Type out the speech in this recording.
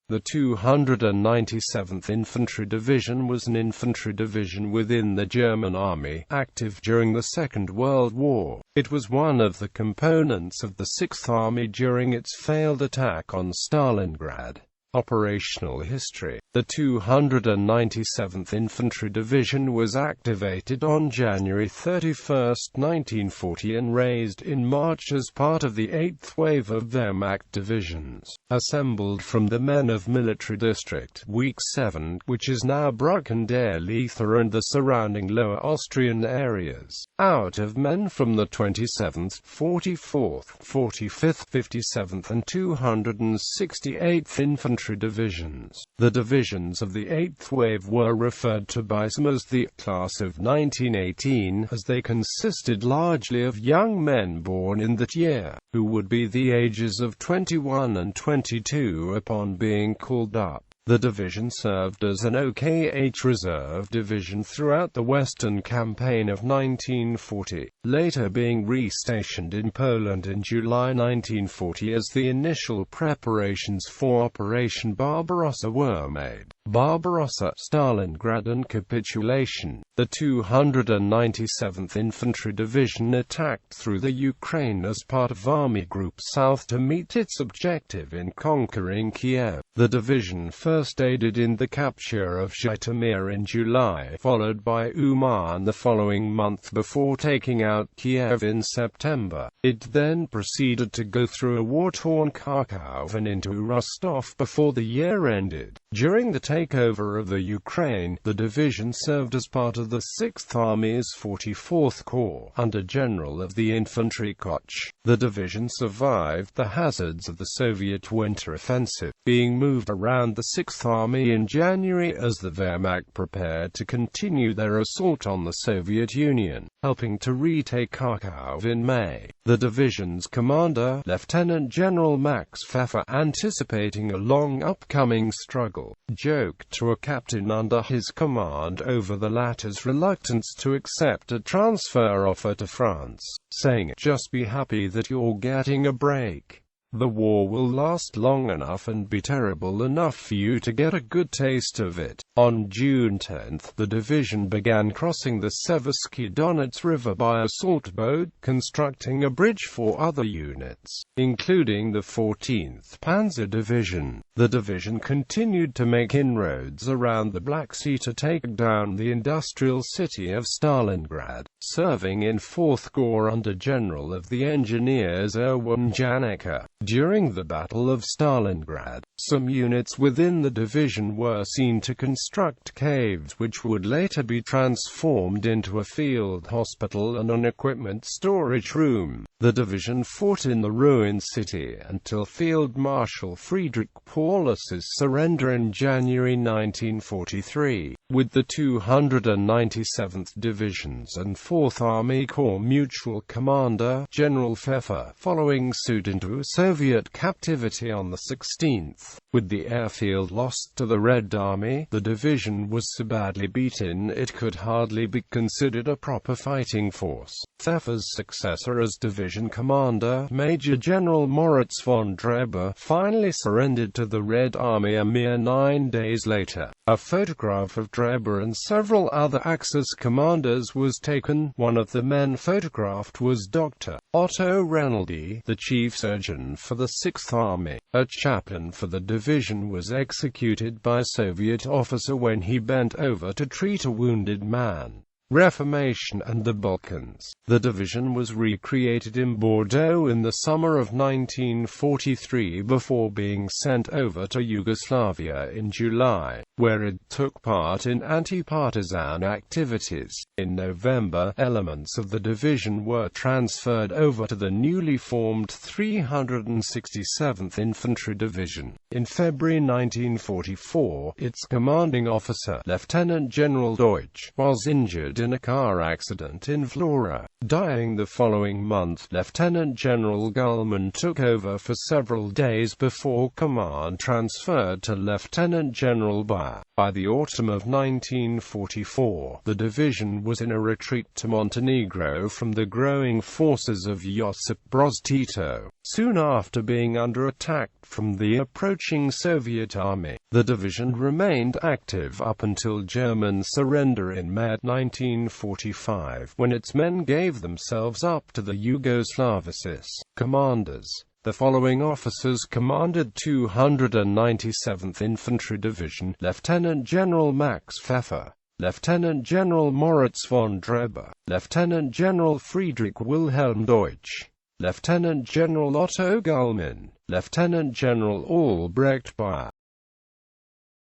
The 297th Infantry Division was an infantry division within the German Army, active during the Second World War. It was one of the components of the Sixth Army during its failed attack on Stalingrad. Operational history. The 297th Infantry Division was activated on January 31, 1940 and raised in March as part of the 8th wave of Wehrmacht divisions, assembled from the men of Military District Week 7, which is now Bruck-and-der-Leitha and the surrounding Lower Austrian areas, out of men from the 27th, 44th, 45th, 57th and 268th Infantry Divisions. The divisions of the 8th Wave were referred to by some as the Class of 1918, as they consisted largely of young men born in that year, who would be the ages of 21 and 22 upon being called up. The division served as an OKH reserve division throughout the Western Campaign of 1940, later being restationed in Poland in July 1940 as the initial preparations for Operation Barbarossa were made. Barbarossa, Stalingrad and capitulation. The 297th Infantry Division attacked through the Ukraine as part of Army Group South to meet its objective in conquering Kiev. The division first aided in the capture of Zhytomyr in July, followed by Uman the following month before taking out Kiev in September. It then proceeded to go through a war-torn Kharkov and into Rostov before the year ended. During the takeover of the Ukraine, the division served as part of the 6th Army's 44th Corps, under General of the Infantry Koch. The division survived the hazards of the Soviet winter offensive, being moved around the 6th Army in January as the Wehrmacht prepared to continue their assault on the Soviet Union, helping to retake Kharkov in May. The division's commander, Lieutenant General Max Pfeffer, anticipating a long upcoming struggle, joked to a captain under his command over the latter's reluctance to accept a transfer offer to France, saying, "Just be happy that you're getting a break. The war will last long enough and be terrible enough for you to get a good taste of it." On June 10, the division began crossing the Seversky Donets River by assault boat, constructing a bridge for other units, including the 14th Panzer Division. The division continued to make inroads around the Black Sea to take down the industrial city of Stalingrad, serving in 4th Corps under General of the Engineers Erwin Janicka. During the Battle of Stalingrad, some units within the division were seen to construct caves which would later be transformed into a field hospital and an equipment storage room. The division fought in the ruined city until Field Marshal Friedrich Paulus's surrender in January 1943, with the 297th Divisions and 4th Army Corps mutual commander, General Pfeffer, following suit into Soviet captivity on the 16th. With the airfield lost to the Red Army, the division was so badly beaten it could hardly be considered a proper fighting force. Pfeffer's successor as division commander, Major General Moritz von Dreber, finally surrendered to the Red Army a mere 9 days later. A photograph of Dreber and several other Axis commanders was taken. One of the men photographed was Dr. Otto Renaldi, the chief surgeon for the 6th Army. A chaplain for the division was executed by a Soviet officer when he bent over to treat a wounded man. Reformation and the Balkans. The division was recreated in Bordeaux in the summer of 1943 before being sent over to Yugoslavia in July, where it took part in anti-partisan activities. In November, elements of the division were transferred over to the newly formed 367th Infantry Division. In February 1944, its commanding officer, Lieutenant General Deutsch, was injured in a car accident in Vlora. Dying the following month, Lieutenant General Gullman took over for several days before command transferred to Lieutenant General Bayer. By the autumn of 1944, the division was in a retreat to Montenegro from the growing forces of Josip Broz Tito. Soon after being under attack from the approaching Soviet army, the division remained active up until German surrender in May 1945, when its men gave themselves up to the Yugoslavs. Commanders. The following officers commanded 297th Infantry Division: Lieutenant General Max Pfeffer, Lieutenant General Moritz von Dreber, Lieutenant General Friedrich Wilhelm Deutsch, Lieutenant General Otto Gullmann, Lieutenant General Albrecht Bayer.